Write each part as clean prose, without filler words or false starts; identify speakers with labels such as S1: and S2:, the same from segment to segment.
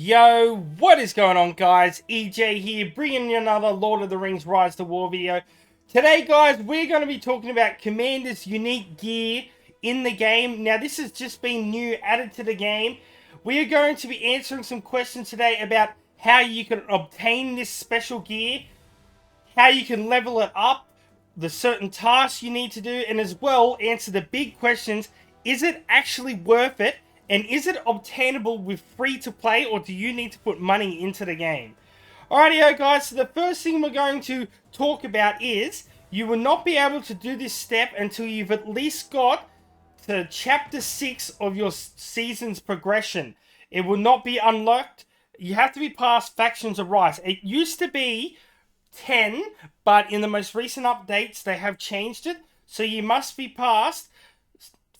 S1: Yo, what is going on, guys? EJ here, bringing you another Lord of the Rings Rise to War video. Today, guys, we're going to be talking about Commander's unique gear in the game. Now, this has just been new, added to the game. We are going to be answering some questions today about how you can obtain this special gear, how you can level it up, the certain tasks you need to do, and as well, answer the big questions. Is it actually worth it? And is it obtainable with free to play, or do you need to put money into the game? Alrighty, guys, so the first thing we're going to talk about is you will not be able to do this step until you've at least got to chapter 6 of your season's progression. It will not be unlocked. You have to be past Factions of Rise. It used to be 10, but in the most recent updates, they have changed it. So you must be past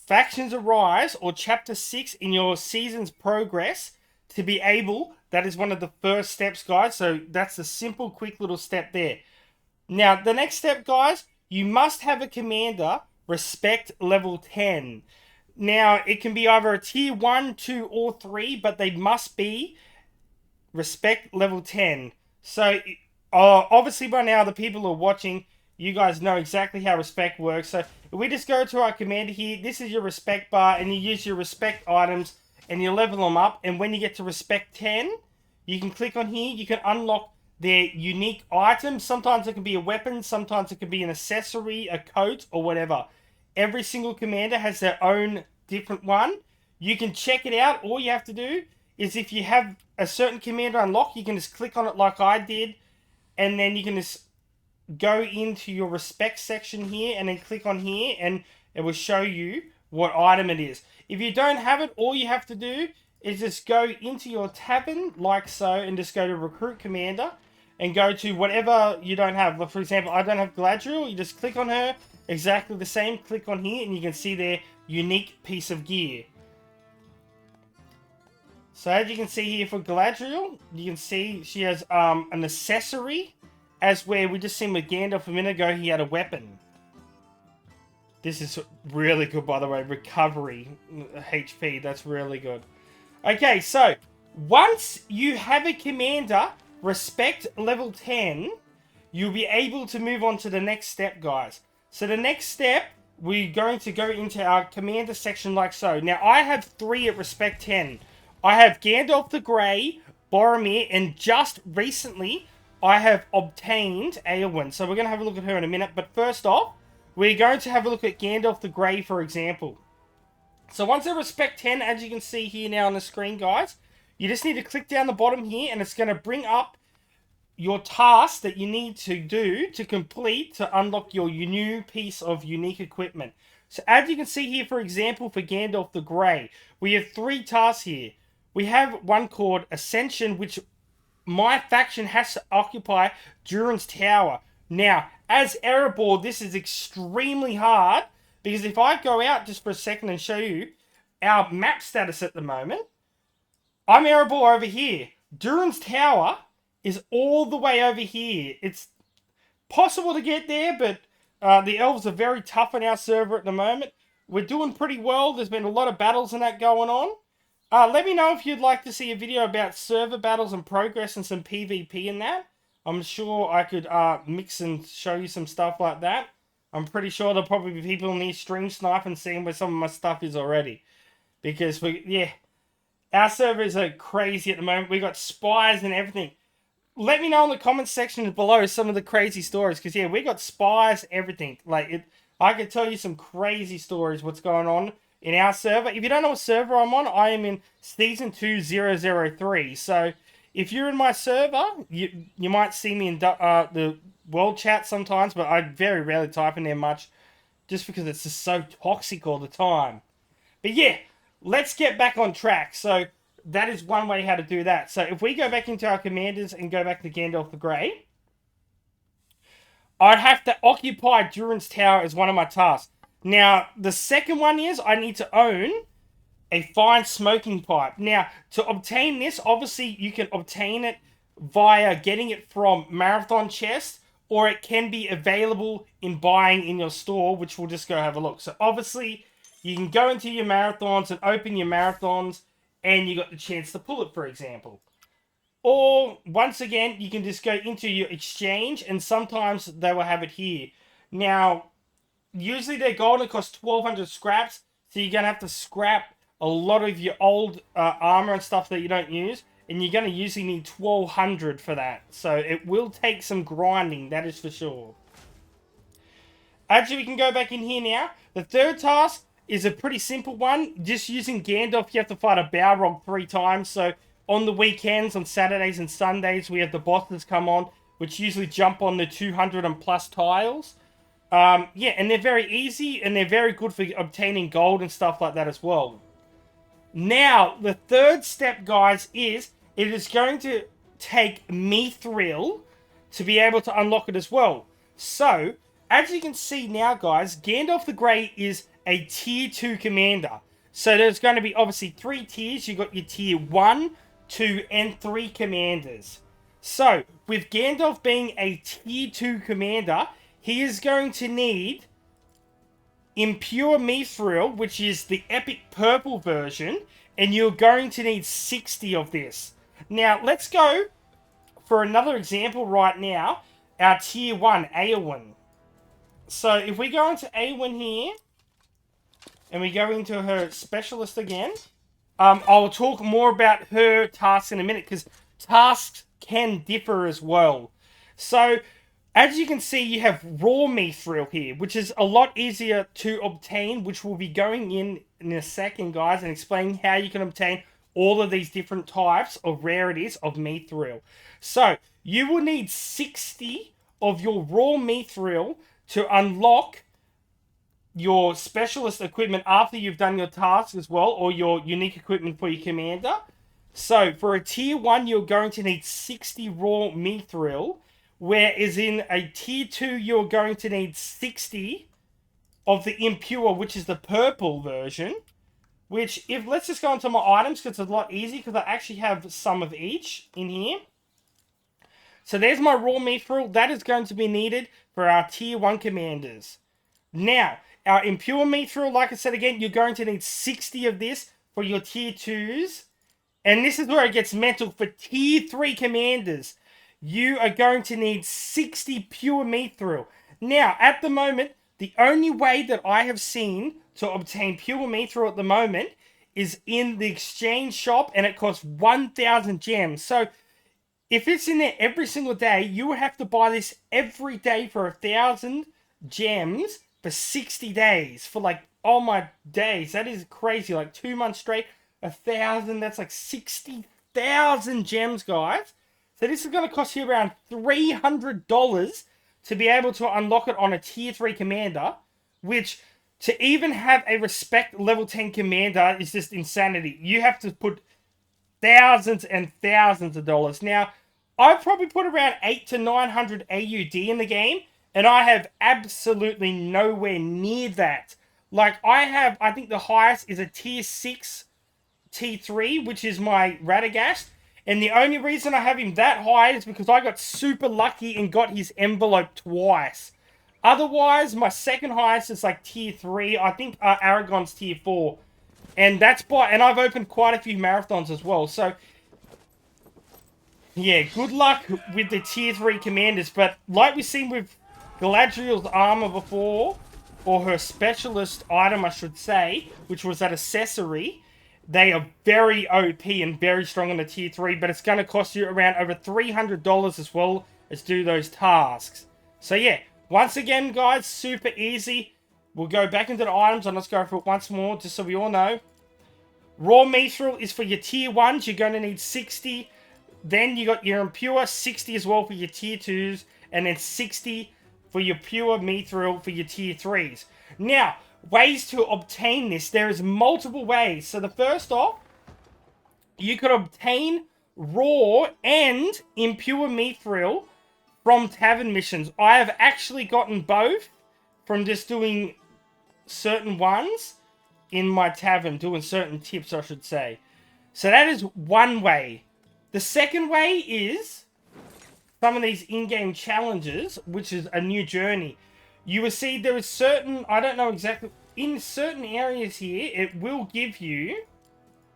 S1: Factions Arise or Chapter 6 in your season's progress to be able. That is one of the first steps, guys. So that's a simple, quick little step there. Now, the next step, guys, you must have a commander respect level 10. Now, it can be either a tier 1, 2, or 3, but they must be respect level 10. So, obviously by now, the people who are watching, you guys know exactly how respect works. So if we just go to our commander here, this is your respect bar, and you use your respect items and you level them up. And when you get to respect 10, you can click on here. You can unlock their unique items. Sometimes it can be a weapon, sometimes it can be an accessory, a coat, or whatever. Every single commander has their own different one. You can check it out. All you have to do is, if you have a certain commander unlocked, you can just click on it like I did, and then you can just go into your respect section here and then click on here, and it will show you what item it is. If you don't have it, all you have to do is just go into your tavern like so, and just go to recruit commander and go to whatever you don't have. Like, for example, I don't have Galadriel. You just click on her, exactly the same, click on here, and you can see their unique piece of gear. So as you can see here for Galadriel, you can see she has an accessory, as where we just seen with Gandalf a minute ago, he had a weapon. This is really good, by the way. Recovery HP, that's really good. Okay, so once you have a commander respect level 10, you'll be able to move on to the next step, guys. So the next step, we're going to go into our commander section like so. Now, I have 3 at respect 10. I have Gandalf the Grey, Boromir, and just recently I have obtained Eowyn. So we're going to have a look at her in a minute. But first off, we're going to have a look at Gandalf the Grey, for example. So once at respect 10, as you can see here now on the screen, guys, you just need to click down the bottom here, and it's going to bring up your task that you need to do to complete to unlock your new piece of unique equipment. So as you can see here, for example, for Gandalf the Grey, we have 3 tasks here. We have one called Ascension, which my faction has to occupy Durin's Tower. Now, as Erebor, this is extremely hard, because if I go out just for a second and show you our map status at the moment, I'm Erebor over here. Durin's Tower is all the way over here. It's possible to get there, but the elves are very tough on our server at the moment. We're doing pretty well. There's been a lot of battles and that going on. Let me know if you'd like to see a video about server battles and progress and some PvP in that. I'm sure I could mix and show you some stuff like that. I'm pretty sure there'll probably be people in the stream sniping, seeing where some of my stuff is already. Because, our servers are crazy at the moment. We got spies and everything. Let me know in the comments section below some of the crazy stories. Because, we got spies, everything. I could tell you some crazy stories what's going on in our server. If you don't know what server I'm on, I am in Season 2003. So, if you're in my server, you might see me in the world chat sometimes, but I very rarely type in there much, just because it's just so toxic all the time. But let's get back on track. So, that is one way how to do that. So, if we go back into our commanders and go back to Gandalf the Grey, I'd have to occupy Durin's Tower as one of my tasks. Now, the second one is I need to own a fine smoking pipe. Now, to obtain this, obviously you can obtain it via getting it from Marathon Chest, or it can be available in buying in your store, which we'll just go have a look. So, obviously, you can go into your marathons and open your marathons, and you got the chance to pull it, for example. Or, once again, you can just go into your exchange, and sometimes they will have it here. Now, usually their golden costs 1,200 scraps, so you're going to have to scrap a lot of your old armor and stuff that you don't use, and you're going to usually need 1,200 for that. So it will take some grinding, that is for sure. Actually, we can go back in here now. The third task is a pretty simple one. Just using Gandalf, you have to fight a Balrog 3 times. So on the weekends, on Saturdays and Sundays, we have the bosses come on, which usually jump on the 200 and plus tiles. Yeah, and they're very easy, and they're very good for obtaining gold and stuff like that as well. Now, the third step, guys, is it is going to take MITHRIL to be able to unlock it as well. So, as you can see now, guys, Gandalf the Grey is a tier 2 commander. So there's going to be obviously 3 tiers. You've got your tier 1, 2, and 3 commanders. So, with Gandalf being a tier 2 commander, he is going to need Impure MITHRIL, which is the epic purple version, and you're going to need 60 of this. Now, let's go for another example right now. Our tier 1, Eowyn. So, if we go into Eowyn here, and we go into her specialist again, I'll talk more about her tasks in a minute, because tasks can differ as well. So, as you can see, you have raw MITHRIL here, which is a lot easier to obtain, which we'll be going in a second, guys, and explaining how you can obtain all of these different types of rarities of MITHRIL. So, you will need 60 of your raw MITHRIL to unlock your specialist equipment after you've done your tasks as well, or your unique equipment for your commander. So, for a tier 1, you're going to need 60 raw MITHRIL, whereas in a tier 2, you're going to need 60 of the impure, which is the purple version. Which, let's just go into my items, because it's a lot easier, because I actually have some of each in here. So there's my raw MITHRIL. That is going to be needed for our tier 1 commanders. Now, our impure MITHRIL, like I said again, you're going to need 60 of this for your tier 2s. And this is where it gets mental. For tier 3 commanders, you are going to need 60 pure MITHRIL. Now, at the moment, the only way that I have seen to obtain pure MITHRIL at the moment is in the exchange shop, and it costs 1,000 gems. So, if it's in there every single day, you would have to buy this every day for 1,000 gems for 60 days. For like, oh my days, that is crazy. Like 2 months straight, 1,000, that's like 60,000 gems, guys. So this is going to cost you around $300 to be able to unlock it on a tier 3 commander, which to even have a respect level 10 commander is just insanity. You have to put thousands and thousands of dollars. Now, I've probably put around 800 to 900 AUD in the game, and I have absolutely nowhere near that. Like, I think the highest is a tier 6 T3, which is my Radagast. And the only reason I have him that high is because I got super lucky and got his envelope twice. Otherwise, my second highest is like tier 3. I think Aragon's tier 4. And and I've opened quite a few marathons as well. So, yeah, good luck with the tier 3 commanders. But like we've seen with Galadriel's armor before, or her specialist item, I should say, which was that accessory, they are very OP and very strong on the tier 3, but it's going to cost you around over $300 as well as do those tasks. So yeah, once again, guys, super easy. We'll go back into the items and let's go for it once more, just so we all know. Raw MITHRIL is for your tier 1s. You're going to need 60. Then you got your impure, 60 as well for your tier 2s, and then 60 for your pure MITHRIL for your tier 3s. Now, ways to obtain this. There is multiple ways. So the first off, you could obtain raw and impure MITHRIL from tavern missions. I have actually gotten both from just doing certain ones in my tavern, doing certain tips, I should say. So that is one way. The second way is some of these in-game challenges, which is a new journey. You will see there is certain, I don't know exactly, in certain areas here, it will give you,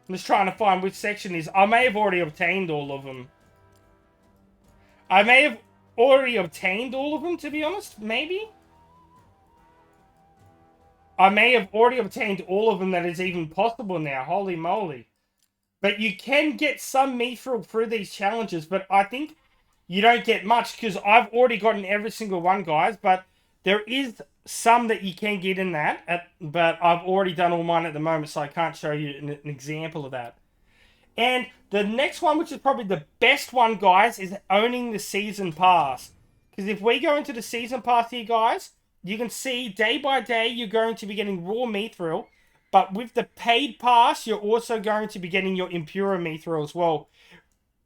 S1: I'm just trying to find which section is, I may have already obtained all of them. I may have already obtained all of them, to be honest. Maybe. I may have already obtained all of them that is even possible now. Holy moly. But you can get some mithril through these challenges, but I think you don't get much because I've already gotten every single one, guys. But there is some that you can get in that, but I've already done all mine at the moment, so I can't show you an example of that. And the next one, which is probably the best one, guys, is owning the season pass. Because if we go into the season pass here, guys, you can see day by day you're going to be getting raw mithril. But with the paid pass, you're also going to be getting your impure mithril as well.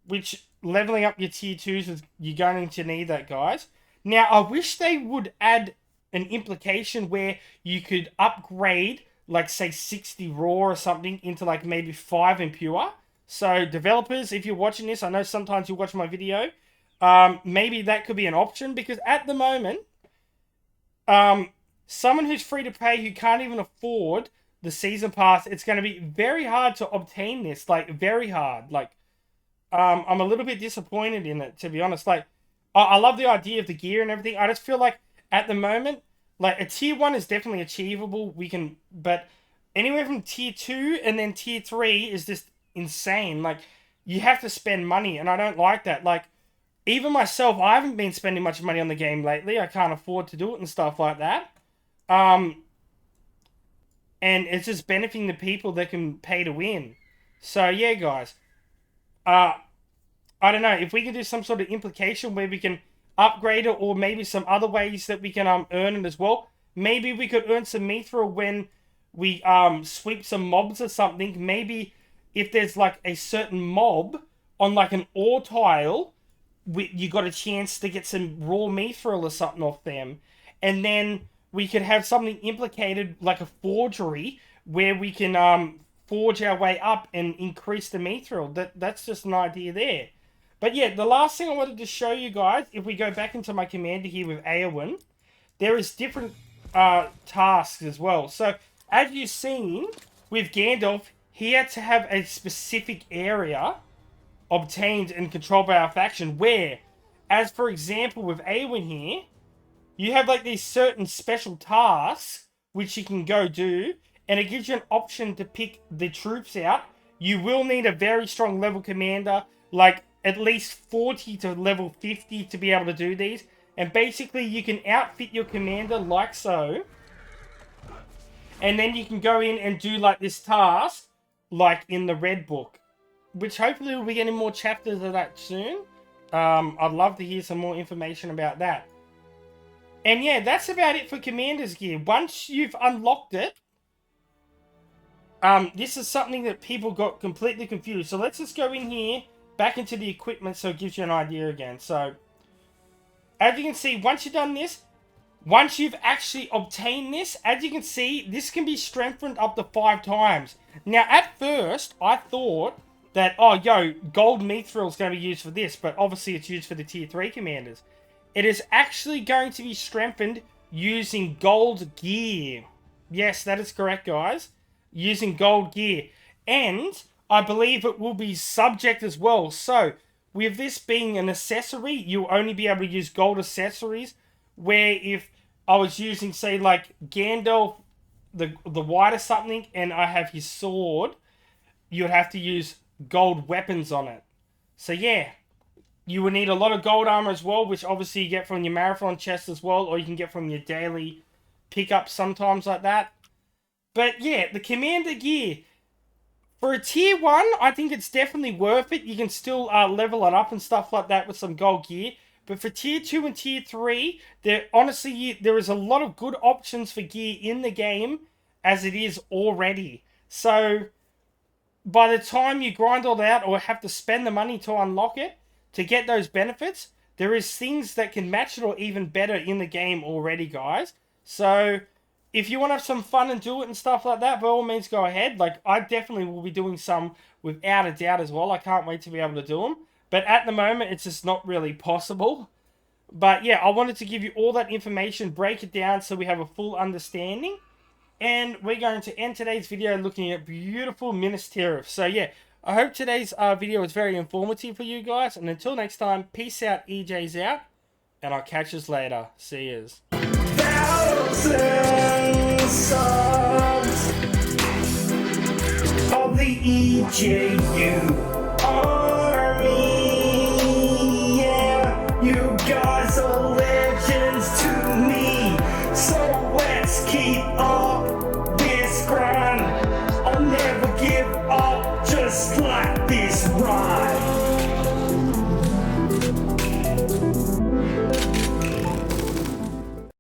S1: Which, leveling up your tier 2s, you're going to need that, guys. Now, I wish they would add an implication where you could upgrade, like, say, 60 raw or something into, like, maybe 5 impure. So, developers, if you're watching this, I know sometimes you watch my video. Maybe that could be an option. Because at the moment, someone who's free to pay who can't even afford the season pass, it's going to be very hard to obtain this. Like, very hard. Like, I'm a little bit disappointed in it, to be honest. Like, I love the idea of the gear and everything. I just feel like, at the moment, like, a tier 1 is definitely achievable. But anywhere from tier 2 and then tier 3 is just insane. Like, you have to spend money, and I don't like that. Like, even myself, I haven't been spending much money on the game lately. I can't afford to do it and stuff like that. And it's just benefiting the people that can pay to win. So, yeah, guys. I don't know. If we can do some sort of implication where we can upgrade it, or maybe some other ways that we can earn it as well. Maybe we could earn some mithril when we sweep some mobs or something. Maybe if there's like a certain mob on like an ore tile, you got a chance to get some raw mithril or something off them. And then we could have something implicated like a forgery where we can forge our way up and increase the mithril. That's just an idea there. But yeah, the last thing I wanted to show you guys, if we go back into my commander here with Eowyn, there is different tasks as well. So, as you've seen with Gandalf, he had to have a specific area obtained and controlled by our faction, where, as for example with Eowyn here, you have like these certain special tasks which you can go do, and it gives you an option to pick the troops out. You will need a very strong level commander, like at least 40 to level 50 to be able to do these. And basically you can outfit your commander like so. And then you can go in and do like this task, like in the Red Book. Which hopefully we'll be getting more chapters of that soon. I'd love to hear some more information about that. And yeah, that's about it for Commander's Gear. Once you've unlocked it, this is something that people got completely confused. So let's just go in here, back into the equipment, so it gives you an idea again. So, as you can see, once you've done this, once you've actually obtained this, as you can see, this can be strengthened up to 5 times. Now, at first, I thought that, oh, yo, gold mithril is going to be used for this, but obviously it's used for the tier 3 commanders. It is actually going to be strengthened using gold gear. Yes, that is correct, guys. Using gold gear. And I believe it will be subject as well. So, with this being an accessory, you'll only be able to use gold accessories. Where if I was using, say, like Gandalf, the white or something, and I have his sword, you'd have to use gold weapons on it. So, yeah. You would need a lot of gold armor as well, which obviously you get from your marathon chest as well, or you can get from your daily pickups sometimes like that. But yeah, the commander gear. For a tier 1, I think it's definitely worth it. You can still level it up and stuff like that with some gold gear. But for tier 2 and tier 3, there is a lot of good options for gear in the game as it is already. So, by the time you grind all that or have to spend the money to unlock it, to get those benefits, there is things that can match it or even better in the game already, guys. So, if you want to have some fun and do it and stuff like that, by all means go ahead. Like, I definitely will be doing some without a doubt as well. I can't wait to be able to do them. But at the moment, it's just not really possible. But yeah, I wanted to give you all that information, break it down so we have a full understanding. And we're going to end today's video looking at beautiful Minas Tirith. So yeah, I hope today's video was very informative for you guys. And until next time, peace out, EJ's out. And I'll catch us later. See yous. Thousands subs of the EJU army. Yeah, you guys are legends to me. So let's keep on.